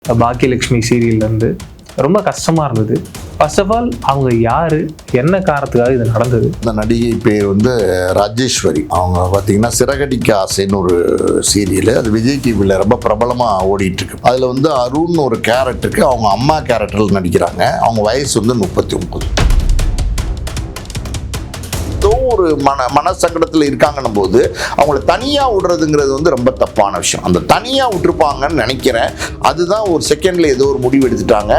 பாக்கியலட்சுமி சீரியல்லேருந்து ரொம்ப கஷ்டமாக இருந்தது. ஃபர்ஸ்ட் ஆஃப் ஆல் அவங்க யார், என்ன காரணத்துக்காக இது நடந்தது? இந்த நடிகை பேர் வந்து ராஜேஸ்வரி. அவங்க பார்த்தீங்கன்னா சிறகடிக்க ஆசைன்னு ஒரு சீரியல், அது விஜய் டிவியில் ரொம்ப பிரபலமாக ஓடிட்டு இருக்கு. அதில் வந்து அருண் ஒரு கேரக்டருக்கு அவங்க அம்மா கேரக்டரில் நடிக்கிறாங்க. அவங்க வயசு வந்து 39. ஒரு மனசங்கடத்தில் இருக்காங்கன்னும் போது அவங்கள தனியாக விடுறதுங்கிறது வந்து ரொம்ப தப்பான விஷயம். அந்த தனியாக விட்டுருப்பாங்கன்னு நினைக்கிறேன். அதுதான் ஒரு செகண்ட்ல ஏதோ ஒரு முடிவு எடுத்துட்டாங்க.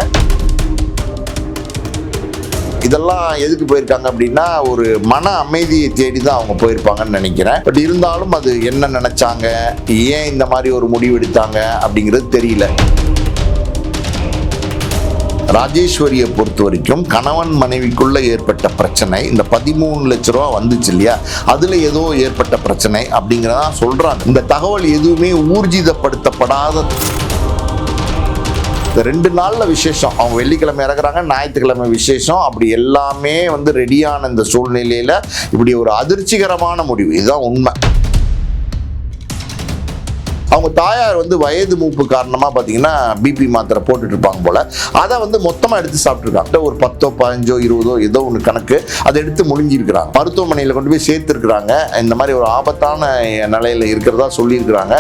இதெல்லாம் எதுக்கு போயிருக்காங்க அப்படின்னா, ஒரு மன அமைதியை தேடி தான் அவங்க போயிருப்பாங்கன்னு நினைக்கிறேன். பட் இருந்தாலும் அது என்ன நினைச்சாங்க, ஏன் இந்த மாதிரி ஒரு முடிவு எடுத்தாங்க அப்படிங்கிறது தெரியல. ராஜேஸ்வரியை பொறுத்த வரைக்கும் கணவன் மனைவிக்குள்ள ஏற்பட்ட பிரச்சனை, இந்த 13 லட்ச ரூபா வந்துச்சு இல்லையா, அதுல ஏதோ ஏற்பட்ட பிரச்சனை அப்படிங்கிறதா சொல்றாங்க. இந்த தகவல் எதுவுமே ஊர்ஜிதப்படுத்தப்படாத. இந்த 2 நாள்ல விசேஷம், அவங்க வெள்ளிக்கிழமை இறக்குறாங்க, ஞாயிற்றுக்கிழமை விசேஷம், அப்படி எல்லாமே வந்து ரெடியான இந்த சூழ்நிலையில இப்படி ஒரு அதிர்ச்சிகரமான முடிவு. இதுதான் உண்மை. அவங்க தாயார் வந்து வயது மூப்பு காரணமாக பார்த்தீங்கன்னா பிபி மாத்திரை போட்டுட்டு இருப்பாங்க போல, அதை வந்து மொத்தமாக எடுத்து சாப்பிட்ருக்காங்க. ஒரு 10, 15, 20 ஏதோ ஒன்று கணக்கு, அதை எடுத்து முழுங்கியிருக்கிறாங்க. மருத்துவமனையில் கொண்டு போய் சேர்த்துருக்குறாங்க. இந்த மாதிரி ஒரு ஆபத்தான நிலையில் இருக்கிறதா சொல்லியிருக்கிறாங்க.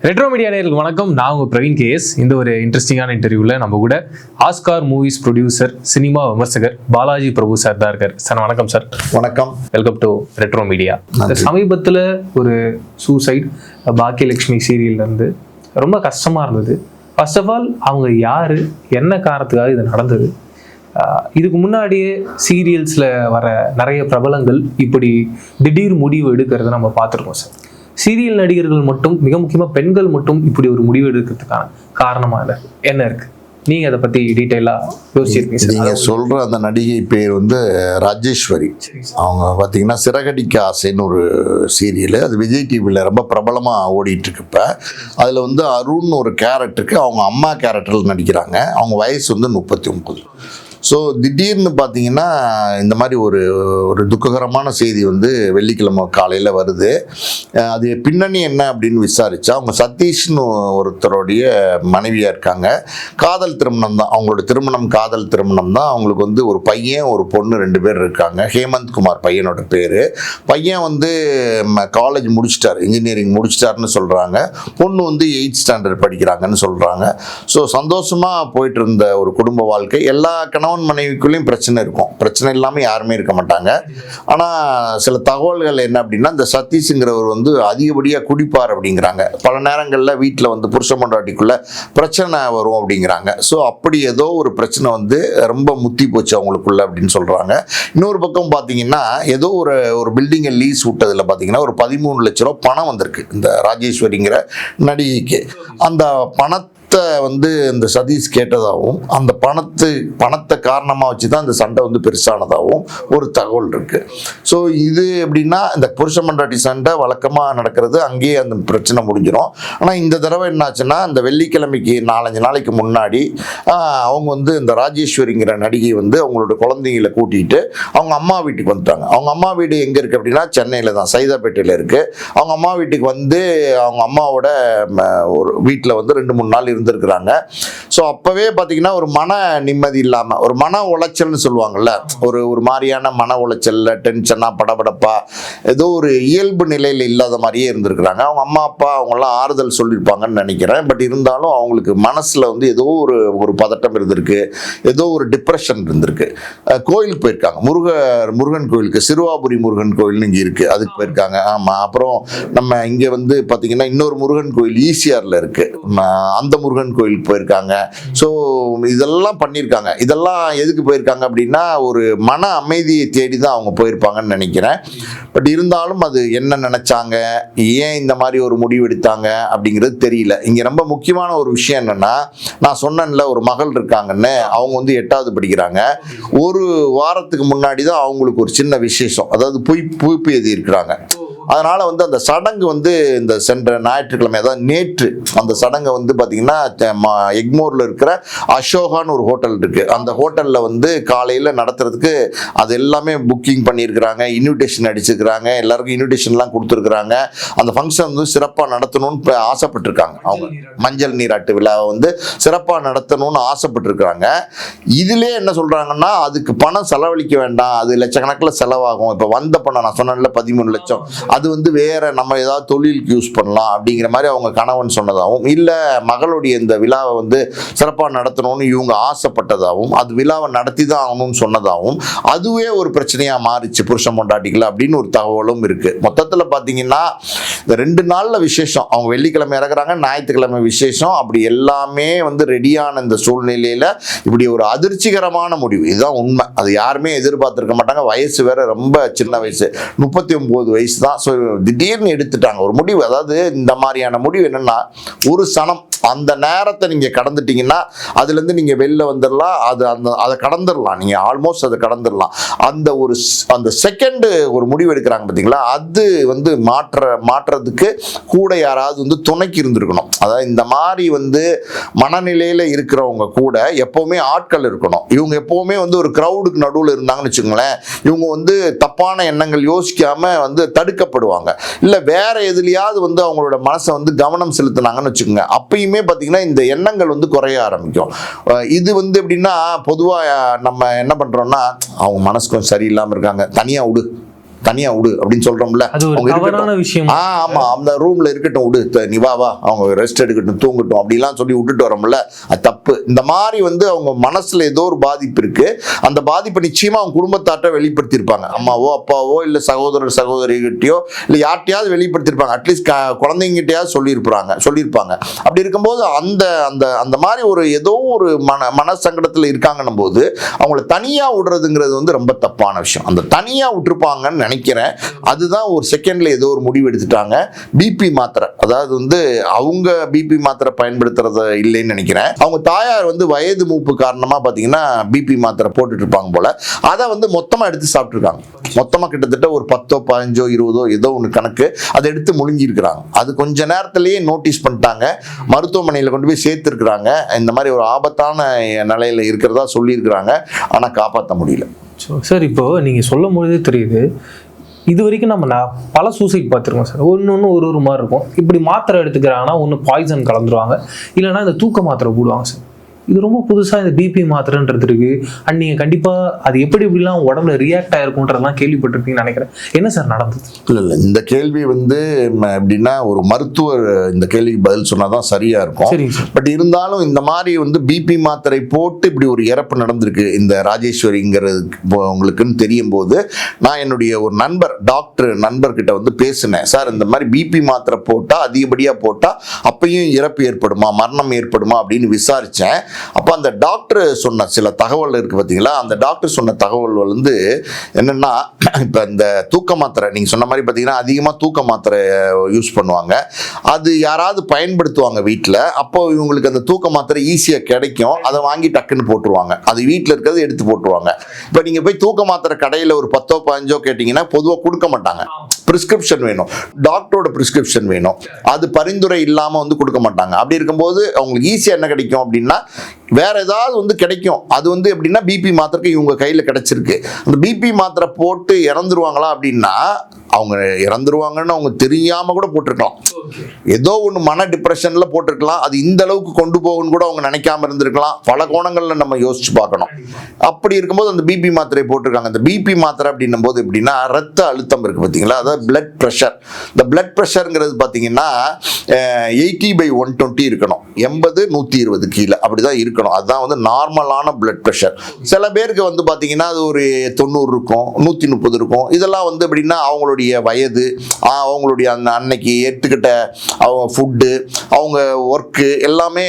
ரெட்ரோ மீடியா நேயர்களுக்கு வணக்கம். நான் உங்கள் பிரவீன் கேஎஸ். இந்த ஒரு இன்ட்ரெஸ்டிங்கான இன்டர்வியூவில் நம்ம கூட ஆஸ்கார் மூவிஸ் ப்ரொடியூசர், சினிமா விமர்சகர் பாலாஜி பிரபு சார் தான் இருக்கார். சார் வணக்கம் சார். வணக்கம், வெல்கம் டு ரெட்ரோ மீடியா. சமீபத்தில் ஒரு சூசைட் பாக்கியலட்சுமி சீரியல்லேருந்து ரொம்ப கஷ்டமாக இருந்தது. ஃபர்ஸ்ட் ஆஃப் ஆல் அவங்க யார், என்ன காரணத்துக்காக இது நடந்தது? இதுக்கு முன்னாடியே சீரியல்ஸில் வர நிறைய பிரபலங்கள் இப்படி திடீர் முடிவு எடுக்கிறத நம்ம பார்த்துருக்கோம் சார். சீரியல் நடிகர்கள் மட்டும், மிக முக்கியமாக பெண்கள் மட்டும் இப்படி ஒரு முடிவு எடுக்கிறதுக்கான காரணமாக என்ன இருக்கு? நீங்க அதை பத்தி டீட்டெயிலா யோசிச்சிருக்கீங்க? நீங்க சொல்ற அந்த நடிகை பேர் வந்து ராஜேஸ்வரி. அவங்க பார்த்தீங்கன்னா சிறகடிக்க ஆசைன்னு ஒரு சீரியல், அது விஜய் டிவியில் ரொம்ப பிரபலமாக ஓடிட்டு இருக்கு. இப்போ அதில் வந்து அருண் ஒரு கேரக்டருக்கு அவங்க அம்மா கேரக்டரில் நடிக்கிறாங்க. அவங்க வயசு வந்து 39. ஸோ திடீர்னு பார்த்தீங்கன்னா இந்த மாதிரி ஒரு துக்ககரமான செய்தி வந்து வெள்ளிக்கிழமை காலையில் வருது. அது பின்னணி என்ன அப்படின்னு விசாரித்தா, அவங்க சதீஷ்னு ஒருத்தருடைய மனைவியாக இருக்காங்க. காதல் திருமணம் தான் அவங்களோட திருமணம், காதல் திருமணம் தான். அவங்களுக்கு வந்து ஒரு பையன் ஒரு பொண்ணு 2 பேர் இருக்காங்க. ஹேமந்த் குமார் பையனோட பேர். பையன் வந்து காலேஜ் முடிச்சிட்டார், இன்ஜினியரிங் முடிச்சிட்டாருன்னு சொல்கிறாங்க. பொண்ணு வந்து 8th ஸ்டாண்டர்ட் படிக்கிறாங்கன்னு சொல்கிறாங்க. ஸோ சந்தோஷமாக போயிட்டு இருந்த ஒரு குடும்ப வாழ்க்கை. எல்லா கணவன் மனைவிக்குள்ளேயும் பிரச்சனை இருக்கும், பிரச்சனை இல்லாமல் யாருமே இருக்க மாட்டாங்க. ஆனால் சில தகவல்கள் என்ன அப்படின்னா, இந்த சதீஷுங்கிறவர் வந்து அதிகப்படியாக குடிப்பார் அப்படிங்கிறாங்க. பல நேரங்களில் வீட்டில் வந்து புருஷ பொண்டாட்டிக்குள்ள பிரச்சனை வரும் அப்படிங்கிறாங்க. ஸோ அப்படி ஏதோ ஒரு பிரச்சனை வந்து ரொம்ப முத்தி போச்சு அவங்களுக்குள்ள அப்படின்னு சொல்கிறாங்க. இன்னொரு பக்கம் பார்த்தீங்கன்னா, ஏதோ ஒரு பில்டிங்கை லீஸ் விட்டதில் பார்த்தீங்கன்னா ஒரு 13 லட்ச ரூபா பணம் வந்திருக்கு இந்த ராஜேஸ்வரிங்கிற நடிகைக்கு. அந்த பணத்தை வந்து இந்த சதீஷ் கேட்டதாகவும், அந்த பணத்தை காரணமாக வச்சு தான் இந்த சண்டை வந்து பெருசானதாகவும் ஒரு தகவல் இருக்கு. ஸோ இது எப்படின்னா, இந்த புருஷ பொண்டாட்டி சண்டை வழக்கமாக நடக்கிறது, அங்கேயே அந்த பிரச்சனை முடிஞ்சிடும். ஆனால் இந்த தடவை என்னாச்சுன்னா, இந்த வெள்ளிக்கிழமைக்கு 4-5 நாளைக்கு முன்னாடி அவங்க வந்து இந்த ராஜேஸ்வரிங்கிற நடிகை வந்து அவங்களோட குழந்தைங்களை கூட்டிகிட்டு அவங்க அம்மா வீட்டுக்கு வந்துட்டாங்க. அவங்க அம்மா வீடு எங்கே இருக்குது அப்படின்னா சென்னையில் தான், சைதாப்பேட்டையில் இருக்குது. அவங்க அம்மா வீட்டுக்கு வந்து அவங்க அம்மாவோட ஒரு வீட்டில் வந்து 2-3 நாள் இருந்திருக்கிறாங்க. ஸோ அப்போவே பார்த்தீங்கன்னா ஒரு மன நிம்மதி இல்லாமல், ஒரு மன உளைச்சல்னு சொல்லுவாங்கள்ல, ஒரு மாதிரியான மன உளைச்சல்ல, டென்ஷனாக, படபடப்பா, ஏதோ ஒரு இயல்பு நிலையில் இல்லாத மாதிரியே இருந்திருக்கிறாங்க. அவங்க அம்மா அப்பா அவங்களாம் ஆறுதல் சொல்லியிருப்பாங்கன்னு நினைக்கிறேன். பட் இருந்தாலும் அவங்களுக்கு மனசில் வந்து ஏதோ ஒரு பதட்டம் இருந்திருக்கு, ஏதோ ஒரு டிப்ரெஷன் இருந்திருக்கு. கோயிலுக்கு போயிருக்காங்க, முருகன் கோயிலுக்கு, சிறுவாபுரி முருகன் கோயில்னு இங்கே இருக்குது, அதுக்கு போயிருக்காங்க. ஆமாம். அப்புறம் நம்ம இங்கே வந்து பார்த்தீங்கன்னா இன்னொரு முருகன் கோயில் ஈசிஆரில் இருக்குது, அந்த முருகன் கோயிலுக்கு போயிருக்காங்க. ஸோ இதெல்லாம் பண்ணியிருக்காங்க. இதெல்லாம் எதுக்கு போயிருக்காங்க அப்படின்னா, ஒரு மன அமைதியை தேடி தான் அவங்க போயிருப்பாங்கன்னு நினைக்கிறேன். பட் இருந்தாலும் அது என்ன நினைச்சாங்க, ஏன் இந்த மாதிரி ஒரு முடிவு எடுத்தாங்க அப்படிங்கிறது தெரியல. இங்கே ரொம்ப முக்கியமான ஒரு விஷயம் என்னன்னா, நான் சொன்னேன்ல ஒரு மகள் இருக்காங்கன்னு, அவங்க வந்து 8வது படிக்கிறாங்க. ஒரு வாரத்துக்கு முன்னாடி தான் அவங்களுக்கு ஒரு சின்ன விசேஷம், அதாவது பூப்பு எழுதி இருக்கிறாங்க. அதனால வந்து அந்த சடங்கு வந்து இந்த சென்ற ஞாயிற்றுக்கிழமை, அதாவது நேற்று அந்த சடங்கை வந்து பார்த்தீங்கன்னா எக்மோரில் இருக்கிற அசோகான்னு ஒரு ஹோட்டல் இருக்கு. அந்த ஹோட்டலில் வந்து காலையில் நடத்துறதுக்கு அது எல்லாமே புக்கிங் பண்ணியிருக்கிறாங்க, இன்விடேஷன் அடிச்சிருக்கிறாங்க, எல்லாருக்கும் இன்விடேஷன்லாம் கொடுத்துருக்குறாங்க. அந்த ஃபங்க்ஷன் வந்து சிறப்பாக நடத்தணும்னு ஆசைப்பட்டிருக்காங்க. அவங்க மஞ்சள் நீராட்டு விழாவை வந்து சிறப்பாக நடத்தணும்னு ஆசைப்பட்டிருக்கிறாங்க. இதிலே என்ன சொல்றாங்கன்னா, அதுக்கு பணம் செலவழிக்க வேண்டாம், அது லட்சக்கணக்கில் செலவாகும். இப்போ வந்த பணம் நான் சொன்னேன்ல 13 லட்சம், அது வந்து வேற நம்ம ஏதாவது தொழிலுக்கு யூஸ் பண்ணலாம் அப்படிங்கிற மாதிரி அவங்க கணவன் சொன்னதாகவும், இல்லை மகளுடைய இந்த விழாவை வந்து சிறப்பாக நடத்தணும்னு இவங்க ஆசைப்பட்டதாகவும், அது விழாவை நடத்தி தான் ஆகணும்னு சொன்னதாகவும், அதுவே ஒரு பிரச்சனையா மாறிச்சு புருஷன் பொண்டாட்டிகள் அப்படின்னு ஒரு தகவலும் இருக்கு. மொத்தத்தில் பார்த்தீங்கன்னா இந்த 2 நாள்ல விசேஷம், அவங்க வெள்ளிக்கிழமை இறக்குறாங்க, ஞாயிற்றுக்கிழமை விசேஷம், அப்படி எல்லாமே வந்து ரெடியான இந்த சூழ்நிலையில இப்படி ஒரு அதிர்ச்சிகரமான முடிவு. இதுதான் உண்மை. அது யாருமே எதிர்பார்த்திருக்க மாட்டாங்க. வயசு வேற ரொம்ப சின்ன வயசு, 39 வயசு தான். ஸோ திடீர்னு எடுத்துட்டாங்க ஒரு முடிவு. அதாவது இந்த மாதிரியான முடிவு என்னன்னா, ஒரு சனம் அந்த நேரத்தை நீங்க கடந்துட்டீங்கன்னா அதுலேருந்து நீங்க வெளில வந்துடலாம். அதை கடந்துடலாம், நீங்க ஆல்மோஸ்ட் அதை கடந்துடலாம். அந்த செகண்ட் ஒரு முடிவு எடுக்கிறாங்க பார்த்தீங்களா, அது வந்து மாற்றுறதுக்கு கூட யாராவது வந்து துணைக்கு இருந்திருக்கணும். அதாவது இந்த மாதிரி வந்து மனநிலையில இருக்கிறவங்க கூட எப்பவுமே ஆட்கள் இருக்கணும். இவங்க எப்பவுமே வந்து ஒரு கிரௌடுக்கு நடுவில் இருந்தாங்கன்னு வச்சுக்கோங்களேன், இவங்க வந்து தப்பான எண்ணங்கள் யோசிக்காம வந்து தடுக்கப்படுவாங்க. இல்லை வேற எதுலையாவது வந்து அவங்களோட மனசை வந்து கவனம் செலுத்தினாங்கன்னு வச்சுக்கோங்க, அப்பயுமே பார்த்தீங்கன்னா இந்த எண்ணங்கள் வந்து குறைய ஆரம்பிக்கும். இது வந்து எப்படின்னா, பொதுவாக நம்ம என்ன பண்றோம்னா, அவங்க மனசு கொஞ்சம் சரியில்லாமல் இருக்காங்க, தனியா விடு அப்படின்னு சொல்றோம்ல, ஆமா அந்த ரூம்ல இருக்கட்டும், விடு, நீ வா அவங்க ரெஸ்ட் எடுக்கட்டும், தூங்கட்டும் அப்படிலாம் சொல்லி விட்டுட்டு வரோம்ல, அது தப்பு. இந்த மாதிரி வந்து அவங்க மனசுல ஏதோ ஒரு பாதிப்பு இருக்கு. அந்த பாதிப்பை நிச்சயமா அவங்க குடும்பத்தாட்ட வெளிப்படுத்தியிருப்பாங்க. அம்மாவோ அப்பாவோ இல்ல சகோதரர் சகோதரிகிட்டயோ இல்ல யார்ட்டையாவது வெளிப்படுத்தியிருப்பாங்க. அட்லீஸ்ட் குழந்தைங்கிட்டயாவது சொல்லியிருப்பாங்க. அப்படி இருக்கும்போது அந்த அந்த அந்த மாதிரி ஒரு ஏதோ ஒரு மன சங்கடத்துல இருக்காங்கன்னும் போது அவங்கள தனியா விடுறதுங்கிறது வந்து ரொம்ப தப்பான விஷயம். அந்த தனியா விட்டுருப்பாங்கன்னு நினைக்கிறேன். அதுதான் ஒரு செகண்ட்ல ஏதோ ஒரு முடிவு எடுத்துட்டாங்க. பிபி மாத்திரை, அதாவது வந்து அவங்க பிபி மாத்திரை பயன்படுத்துறது இல்லைன்னு நினைக்கிறேன். அவங்க தாயார் வந்து வயது மூப்பு காரணமா பாத்தீங்கன்னா பிபி மாத்திரை போட்டுட்டு இருப்பாங்க போல. அதை வந்து மொத்தமா எடுத்து சாப்பிட்டுருக்காங்க. மொத்தமா கிட்டத்தட்ட ஒரு 10, 15, 20 ஏதோ ஒன்று கணக்கு அதை எடுத்து முழுங்கி இருக்கிறாங்க. அது கொஞ்ச நேரத்திலேயே நோட்டீஸ் பண்ணிட்டாங்க, மருத்துவமனையில் கொண்டு போய் சேர்த்துருக்குறாங்க. இந்த மாதிரி ஒரு ஆபத்தான நிலையில இருக்கிறதா சொல்லியிருக்கிறாங்க. ஆனா காப்பாற்ற முடியல. சார் இப்போ நீங்க சொல்லும் பொழுதே தெரியுது, இது வரைக்கும் நம்ம பல சூசைட் பார்த்துருக்கோம் சார். ஒன்று ஒரு மாதிரி இருக்கும். இப்படி மாத்திரை எடுத்துக்கிறாங்கன்னா ஒன்று பாய்சன் கலந்துருவாங்க, இல்லைன்னா இந்த தூக்க மாத்திரை போடுவாங்க சார். இது ரொம்ப புதுசாக இந்த பிபி மாத்திரைன்றது இருக்கு. அண்ட் நீங்கள் கண்டிப்பாக அது எப்படிலாம் உடம்புல ரியாக்ட் ஆயிருக்குன்றதெல்லாம் கேள்விப்பட்டிருப்பீங்கன்னு நினைக்கிறேன். என்ன சார் நடந்தது? இல்லை இந்த கேள்வி வந்து எப்படின்னா, ஒரு மருத்துவர் இந்த கேள்விக்கு பதில் சொன்னாதான் சரியா இருக்கும். பட் இருந்தாலும் இந்த மாதிரி வந்து பிபி மாத்திரை போட்டு இப்படி ஒரு இறப்பு நடந்திருக்கு இந்த ராஜேஸ்வரிங்கிறது உங்களுக்குன்னு தெரியும் போது, நான் என்னுடைய ஒரு நண்பர்கிட்ட வந்து பேசினேன். சார் இந்த மாதிரி பிபி மாத்திரை போட்டா அதிகப்படியாக போட்டா அப்பயும் இறப்பு ஏற்படுமா, மரணம் ஏற்படுமா அப்படின்னு விசாரிச்சேன். அப்ப அந்த டாக்டர் சொன்ன சில தகவல் இருக்கு பார்த்தீங்களா, அந்த டாக்டர் சொன்ன தகவல் வந்து என்னன்னா, இப்ப இந்த தூக்க மாத்திரை நீங்க சொன்ன மாதிரி பார்த்தீங்கன்னா அதிகமாக தூக்க மாத்திரை யூஸ் பண்ணுவாங்க. அது யாராவது பயன்படுத்துவாங்க வீட்டில். அப்போ இவங்களுக்கு அந்த தூக்க மாத்திரை ஈஸியாக கிடைக்கும், அதை வாங்கி டக்குன்னு போட்டுருவாங்க. அது வீட்டில் இருக்கிறது எடுத்து போட்டுருவாங்க. இப்போ நீங்க போய் தூக்க மாத்திரை கடையில் ஒரு 10, 15 கேட்டீங்கன்னா பொதுவாக கொடுக்க மாட்டாங்க. பிரிஸ்கிரிப்ஷன் வேணும், டாக்டரோட பிரிஸ்கிரிப்ஷன் வேணும். அது பரிந்துரை இல்லாமல் வந்து கொடுக்க மாட்டாங்க. அப்படி இருக்கும்போது அவங்களுக்கு ஈஸியாக என்ன கிடைக்கும் அப்படின்னா, வேற ஏதாவது வந்து கிடைக்கும். அது வந்து எப்படின்னா பிபி மாத்திரைக்கு இவங்க கையில் கிடைச்சிருக்கு. அந்த பிபி மாத்திரை போட்டு இறந்துருவாங்களா அப்படின்னா, அவங்க இறந்துருவாங்கன்னு அவங்க தெரியாம கூட போட்டிருக்கலாம். ஏதோ ஒன்று மன டிப்ரெஷன்ல போட்டிருக்கலாம். அது இந்த அளவுக்கு கொண்டு போகணும்னு கூட அவங்க நினைக்காம இருந்திருக்கலாம். பல கோணங்கள்ல நம்ம யோசிச்சு பார்க்கணும். அப்படி இருக்கும்போது அந்த பிபி மாத்திரை போட்டிருக்காங்க. அந்த பிபி மாத்திரை அப்படின்னும் போது எப்படின்னா, ரத்த அழுத்தம் இருக்கு பார்த்தீங்களா, அதாவது பிளட் ப்ரெஷர். இந்த பிளட் ப்ரெஷருங்கிறது பார்த்தீங்கன்னா 80/120 இருக்கணும். 80, 120 கீழே அப்படிதான் இருக்கணும். அதுதான் வந்து நார்மலான பிளட் ப்ரெஷர். சில பேருக்கு வந்து பார்த்தீங்கன்னா அது ஒரு 90 இருக்கும், 130 இருக்கும். இதெல்லாம் வந்து எப்படின்னா அவங்களுடைய வயது, அவங்களுடைய அந்த அன்னைக்கு ஏற்றுக்கிட்ட அவங்க ஃபுட்டு, அவங்க ஒர்க்கு எல்லாமே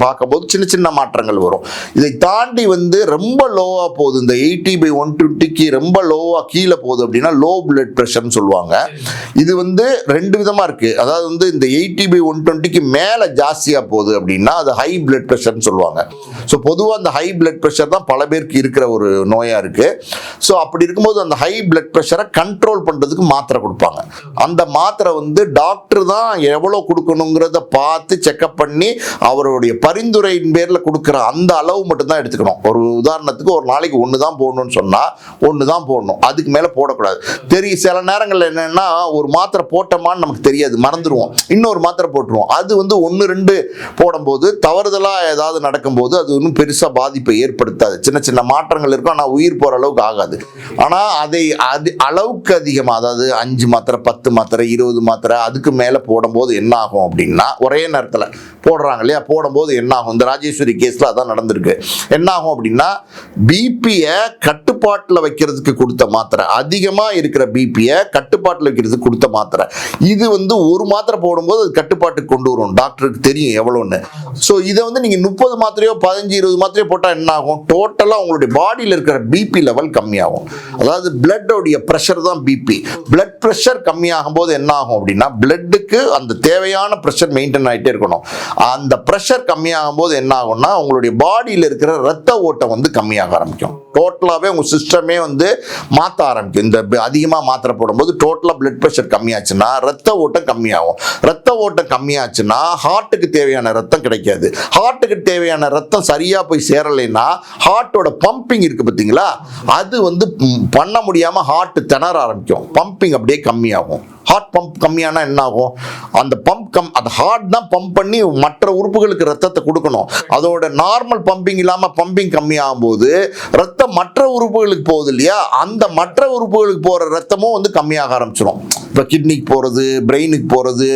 பார்க்கும்போது சின்ன சின்ன மாற்றங்கள் வரும். இதை தாண்டி வந்து ரொம்ப லோவாக போகுது, இந்த 80/120க்கு ரொம்ப லோவாக கீழே போகுது அப்படின்னா லோ பிளட் ப்ரெஷர்னு சொல்லுவாங்க. இது வந்து 2 விதமாக இருக்குது. அதாவது வந்து இந்த 80/120க்கு மேலே ஜாஸ்தியாக போகுது அப்படின்னா அது ஹை பிளட் ப்ரெஷர்னு சொல்லுவாங்க. ஸோ பொதுவாக அந்த ஹை பிளட் ப்ரெஷர் தான் பல பேருக்கு இருக்கிற ஒரு நோயாக இருக்குது. ஸோ அப்படி இருக்கும்போது அந்த ஹை பிளட் ப்ரெஷரை கண்ட்ரோல் பண்ணுறதுக்கு மாத்திரை கொடுப்பாங்க. அந்த மாத்திரை வந்து டாக்டர் தான் எவ்வளோ கொடுக்கணுங்கிறத பார்த்து செக்அப் பண்ணி அவருடைய பரிந்துரையின் பேரில் கொடுக்குற அந்த அளவு மட்டும்தான் எடுத்துக்கணும். ஒரு உதாரணத்துக்கு ஒரு நாளைக்கு 1 தான் போடணும்னு சொன்னால் 1 தான் போடணும், அதுக்கு மேலே போடக்கூடாது. சில நேரங்களில் என்னென்னா ஒரு மாத்திரை போட்டோமான்னு நமக்கு தெரியாது, மறந்துடுவோம், இன்னொரு மாத்திரை போட்டுருவோம். அது வந்து 1-2 போடும்போது தவறுதலாக ஏதாவது நடக்கும்போது அது ஒன்றும் பெருசாக பாதிப்பை ஏற்படுத்தாது. சின்ன சின்ன மாற்றங்கள் இருக்கும், ஆனால் உயிர் போகிற அளவுக்கு ஆகாது. ஆனால் அது அளவுக்கு அதிகமாக, அதாவது 5 மாத்திரை 10 மாத்திரை 20 மாத்திரை அதுக்கு மேலே போடும்போது என்ன ஆகும் அப்படின்னா, ஒரே நேரத்தில் போடுறாங்க இல்லையா, போடும்போது என்ன ஆகும், இந்த ராஜேஸ்வரி கேஸில் அதான் நடந்திருக்கு. என்ன ஆகும் அப்படின்னா, பிபியை கட்டுப்பாட்டில் வைக்கிறதுக்கு கொடுத்த மாத்திரை, அதிகமாக இருக்கிற பிபியை கட்டுப்பாட்டில் வைக்கிறதுக்கு கொடுத்த மாத்திரை, இது வந்து ஒரு மாத்திரை போடும்போது அது கட்டுப்பாட்டுக்கு கொண்டு வரும், டாக்டருக்கு தெரியும் எவ்வளோன்னு. ஸோ இதை வந்து நீங்கள் 30 மாத்திரையோ 15-20 மாத்திரையோ போட்டால் என்ன ஆகும், டோட்டலாக உங்களுடைய பாடியில் இருக்கிற பிபி லெவல் கம்மியாகும். அதாவது பிளட்டோடைய ப்ரெஷர் தான் பிபி. பிளட் ப்ரெஷர் கம்மியாகும் போது என்ன ஆகும் அப்படின்னா, பிளட்டுக்கு அந்த தேவையான ப்ரெஷர் மெயின்டைன் ஆகிட்டே இருக்கணும். அந்த ப்ரெஷர் கம்மியாகும் போது என்ன ஆகும்னா, உங்களுடைய பாடியில் இருக்கிற ரத்த ஓட்டம் வந்து கம்மியாக ஆரம்பிக்கும். டோட்டலாகவே உங்கள் சிஸ்டமே வந்து மாற்ற ஆரம்பிக்கும். இந்த அதிகமாக மாத்திரை போடும்போது டோட்டலாக பிளட் ப்ரெஷர் கம்மியாச்சுன்னா ரத்த ஓட்டம் கம்மியாகும். ரத்த ஓட்டம் கம்மியாச்சுன்னா ஹார்ட்டுக்கு தேவையான ரத்தம் கிடைக்காது. ஹார்ட்டுக்கு தேவையான ரத்தம் சரியாக போய் சேரலைன்னா ஹார்ட்டோட பம்பிங் இருக்குது பார்த்தீங்களா, அது வந்து பண்ண முடியாமல் ஹார்ட் திணற ஆரம்பிக்கும், பம்பிங் அப்படியே கம்மியாகும். ஹார்ட் பம்ப் கம்மியானா என்ன ஆகும், அந்த பம்ப் அந்த ஹார்ட் தான் பம்ப் பண்ணி மற்ற உறுப்புகளுக்கு ரத்தத்தை கொடுக்கணும். அதோட நார்மல் பம்பிங் இல்லாமல் பம்பிங் கம்மியாகும் போது ரத்தம் மற்ற உறுப்புகளுக்கு போகுது இல்லையா, அந்த மற்ற உறுப்புகளுக்கு போகிற ரத்தமும் வந்து கம்மியாக ஆரம்பிச்சிடும். இப்போ கிட்னிக்கு போகிறது, பிரெயினுக்கு போகிறது,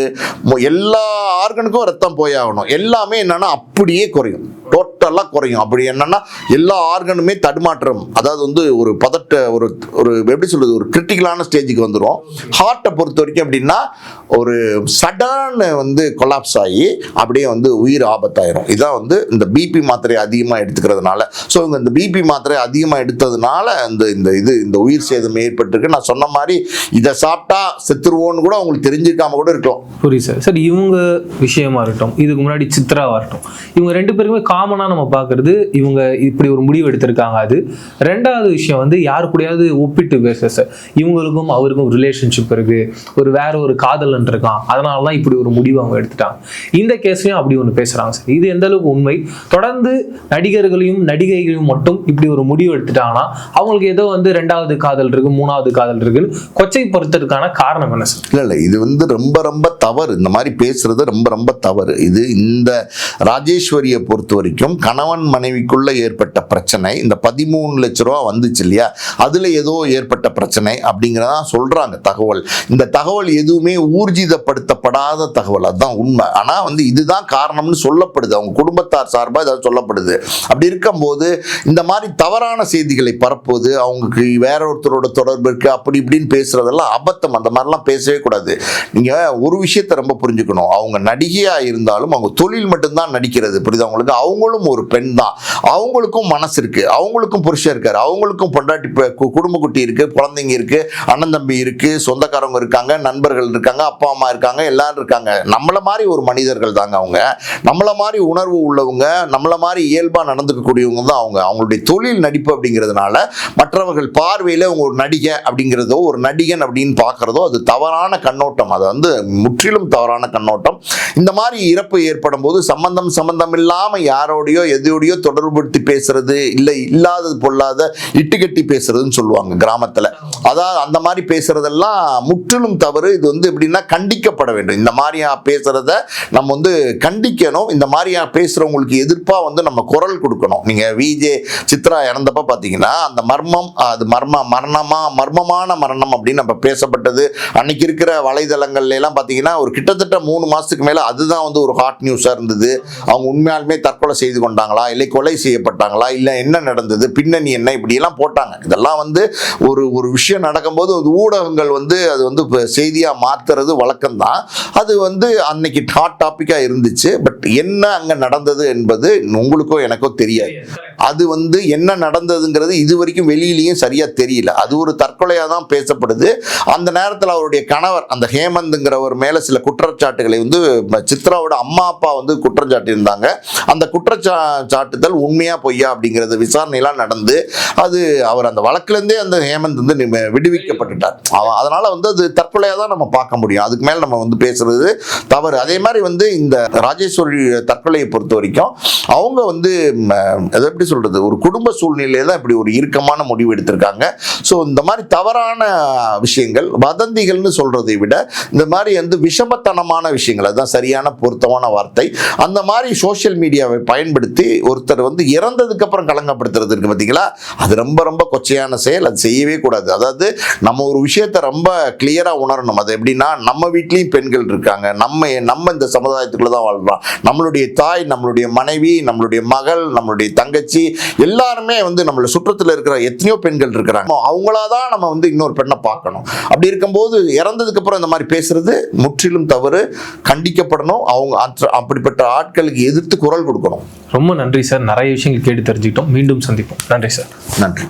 எல்லா ஆர்கனுக்கும் ரத்தம் போயாகணும். எல்லாமே என்னன்னா அப்படியே குறையும், டோட்டலாக குறையும். அப்படி என்னன்னா எல்லா ஆர்கனுமே தடுமாற்றம், அதாவது வந்து ஒரு ஒரு எப்படி சொல்றது, ஒரு கிரிட்டிக்கலான ஸ்டேஜுக்கு வந்துடும். ஹார்ட்டை பொறுத்த வரைக்கும் அப்படின்னா ஒரு சடன் வந்து கொலாப்ஸ் ஆகி அப்படியே வந்து உயிர் ஆபத்தாயிரும். இதான் வந்து இந்த பிபி மாத்திரை அதிகமாக எடுத்துக்கிறதுனால. ஸோ இந்த பிபி மாத்திரை அதிகமாக எடுத்ததுனால இந்த உயிர் சேதம் ஏற்பட்டிருக்கு. நான் சொன்ன மாதிரி இதை சாப்பிட்டா செத்துருவோன்னு கூட அவங்களுக்கு தெரிஞ்சிருக்காம கூட இருக்கலாம். புரியுது சார். சார் இவங்க விஷயமா இருக்கட்டும், இதுக்கு முன்னாடி சித்ராவா இருக்கட்டும், இவங்க 2 பேருமே காமனாக நம்ம பார்க்கறது இவங்க இப்படி ஒரு முடிவு எடுத்திருக்காங்க. அது 2வது விஷயம் வந்து யாரு கூடயாவது ஒப்பிட்டு பேச சார், இவங்களுக்கும் அவருக்கும் ரிலேஷன்ஷிப் இருக்கு, வேற ஒரு காதலன் இருக்கான், அதனால தான் இப்படி ஒரு முடிவு அவங்க எடுத்துட்டாங்க. இந்த கேஸ்லயும் அப்படி ஒன்று பேசுறாங்க சார். இது எந்த அளவுக்கு உண்மை? தொடர்ந்து நடிகர்களையும் நடிகைகளையும் மட்டும் இப்படி ஒரு முடிவு எடுத்துட்டாங்கன்னா அவங்களுக்கு ஏதோ வந்து 2வது காதல் இருக்கு 3வது காதல் இருக்குன்னு கொச்சைப்படுத்துறதுக்கான காரணம் என்ன சார்? இல்லை இது வந்து ரொம்ப ரொம்ப தவறு. இந்த மாதிரி பேசுறது ரொம்ப ரொம்ப தவறு. இது இந்த ராஜேஸ்வரியை பொறுத்த வரைக்கும் கணவன் மனைவிக்குள்ள ஏற்பட்ட பிரச்சனை, இந்த 13 லட்ச ரூபா வந்துச்சு இல்லையா, அதுல ஏதோ ஏற்பட்ட பிரச்சனை அப்படிங்கிறதா சொல்றாங்க தகவல். இந்த தகவல் எதுவுமே ஊர்ஜிதப்படுத்தப்படாத தகவல், அதுதான் உண்மை. ஆனா வந்து இதுதான் காரணம்னு சொல்லப்படுது, அவங்க குடும்பத்தார் சார்பாக ஏதாவது சொல்லப்படுது. அப்படி இருக்கும்போது இந்த மாதிரி தவறான செய்திகளை பரப்புவது, அவங்களுக்கு வேற ஒருத்தரோட தொடர்பு இருக்கு அப்படி இப்படின்னு பேசுறதெல்லாம் அபத்தம். அந்த மாதிரிலாம் பேசவே கூடாது. நீங்க ஒரு விஷயத்தை ரொம்ப புரிஞ்சுக்கணும், அவங்க நடிகையா இருந்தாலும் அவங்க தொழில் மட்டும்தான் நடிக்கிறது, புரியுது அவங்களுக்கு? அவங்களும் ஒரு பெண் தான், அவங்களுக்கும் மனசு இருக்கு, அவங்களுக்கும் புருஷன் இருக்காரு, அவங்களுக்கும் பொண்டாட்டி குடும்ப குட்டி இருக்கு, குழந்தைங்க இருக்கு, அண்ணன் தம்பி இருக்கு, சொந்தக்காரங்க இருக்காங்க, நண்பர்கள் இருக்காங்க, அப்பா அம்மா இருக்காங்க, எல்லாரும் இருக்காங்க. நம்மள மாதிரி ஒரு மனிதர்கள் தாங்க அவங்க, நம்மள மாதிரி உணர்வு உள்ளவங்க, நம்மள மாதிரி இயல்பா நடந்துக்கக்கூடியவங்க தான் அவங்க. அவங்களுடைய தொழில் நடிப்பு அப்படிங்கிறதுனால மற்றவர்கள் பார்வையில் அவங்க ஒரு நடிகை அப்படிங்கிறதோ ஒரு நடிகன் அப்படின்னு பார்க்கறதோ அது தவறான கண்ணோட்டம். அது வந்து முற்றிலும் தவறான கண்ணோட்டம். இந்த மாதிரி இறப்பு ஏற்படும் போது சம்பந்தம் இல்லாம யாரோடையோ எதோடையோ தொடர்புபடுத்தி பேசுறது, இல்லை இல்லாதது பொல்லாத இட்டுக்கட்டி பேசுறதுன்னு சொல்லுவாங்க கிராமத்துல. அதாவது அந்த மாதிரி பேசுறதெல்லாம் முற்றிலும் தவறு. இது வந்து எப்படின்னா கண்டிக்கப்பட வேண்டும். இந்த மாதிரியா பேசுறத நம்ம வந்து கண்டிக்கணும். இந்த மாதிரியா பேசுறவங்களுக்கு எதிர்ப்பா வந்து நம்ம குரல் கொடுக்கணும். நீங்க விஜே சித்ரா இறந்தப்ப பாத்தீங்கன்னா அந்த மர்மம், அது மர்மமான மரணம் அப்படின்னு நம்ம பேசப்பட்டது. அன்னைக்கு இருக்கிற வலைதளங்கள்ல எல்லாம் பாத்தீங்கன்னா ஒரு கிட்டத்தட்ட 3 மாசத்துக்கு மேல அதுதான் வந்து ஒரு ஹாட் நியூஸா இருந்தது. அவங்க உண்மையாலுமே தற்கொலை செய்து கொண்டாங்களா, இல்லை கொலை செய்யப்பட்டாங்களா, இல்லை என்ன நடந்தது, பின்னணி என்ன, இப்படி எல்லாம் போட்டாங்க. இதெல்லாம் வந்து ஒரு விஷயம் நடக்கும்போது ஊடகங்கள் வந்து அது வந்து செய்தியா மாத்துறது வழக்கம்தான். அது அது வந்து அன்னைக்கு ஹாட் டாபிக்கா இருந்துச்சு. பட் என்ன அங்க நடந்தது என்பது உங்களுக்கோ எனக்கோ தெரியாது. அது வந்து என்ன நடந்ததுங்கிறது இது வரைக்கும் வெளியிலயும் சரியா தெரியல. அது ஒரு தற்கொலையா தான் பேசப்படுது. அந்த நேரத்தில் அவருடைய கணவர் அந்த ஹேமந்த்ங்கிறவர் மேல சில குற்றச்சாட்டுகளை வந்து சித்ராவோட அம்மா அப்பா வந்து குற்றச்சாட்டு இருந்தாங்க. அந்த குற்றச்சாட்டுதல் உண்மையா பொய்யா அப்படிங்கிறது விசாரணையெல்லாம் நடந்து அது அவர் அந்த வழக்குல இருந்தே அந்த ஹேமந்த் வந்து விடுவிக்கப்பட்டுட்டார். அதனால வந்து அது தற்கொலையா தான் நம்ம பார்க்க முடியும். அதுக்கு மேல நம்ம வந்து பேசுறது தவறு. அதே மாதிரி வந்து இந்த ராஜேஸ்வரி தற்கொலையை பொறுத்த வரைக்கும் அவங்க வந்து எப்படி சொல்றது, ஒரு குடும்ப சூழ்நிலையில தான் இப்படி ஒரு இறுக்கமான முடிவு எடுத்திருக்காங்க. ஸோ இந்த மாதிரி தவறான விஷயங்கள், வதந்திகள்னு சொல்றதை விட இந்த மாதிரி வந்து விஷமத்தனமான விஷயங்கள், அதுதான் சரியான பொருத்தமான வார்த்தை. அந்த மாதிரி சோசியல் மீடியாவை பயன்படுத்தி ஒருத்தர் வந்து இறந்ததுக்கு அப்புறம் களங்கப்படுத்துறது இருக்கு பார்த்தீங்களா, அது ரொம்ப ரொம்ப கொச்சையான செயல். அது செய்யவே கூடாது. அதாவது நம்ம ஒரு விஷயத்தை ரொம்ப கிளியரா உணரணும். அது எப்படின்னா, நம்ம வீட்லயும் பெண்கள் இருக்காங்க, நம்ம இந்த சமுதாயத்துக்குள்ள தான் வாழ்றோம். நம்மளுடைய தாய், நம்மளுடைய மனைவி, நம்மளுடைய மகள், நம்மளுடைய தங்கச்சி, எல்லாருமே வந்து நம்மள சுற்றத்தில் இருக்கிற எத்தனையோ பெண்கள் இருக்கிறாங்க. அவங்களாதான் நம்ம வந்து இன்னொரு பெண்ணை பார்க்கணும். அப்படி இருக்கும்போது இறந்ததுக்கு அப்புறம் இந்த மாதிரி பேசுறது முற்றிலும் தவறு, கண்டிக்கப்படணும். அவங்க அப்படிப்பட்ட ஆட்களுக்கு எதிர்த்து குரல் கொடுக்கணும். ரொம்ப நன்றி சார். நிறைய விஷயங்கள் கேட்டு தெரிஞ்சுக்கிட்டோம். மீண்டும் சந்திப்போம். நன்றி சார். நன்றி.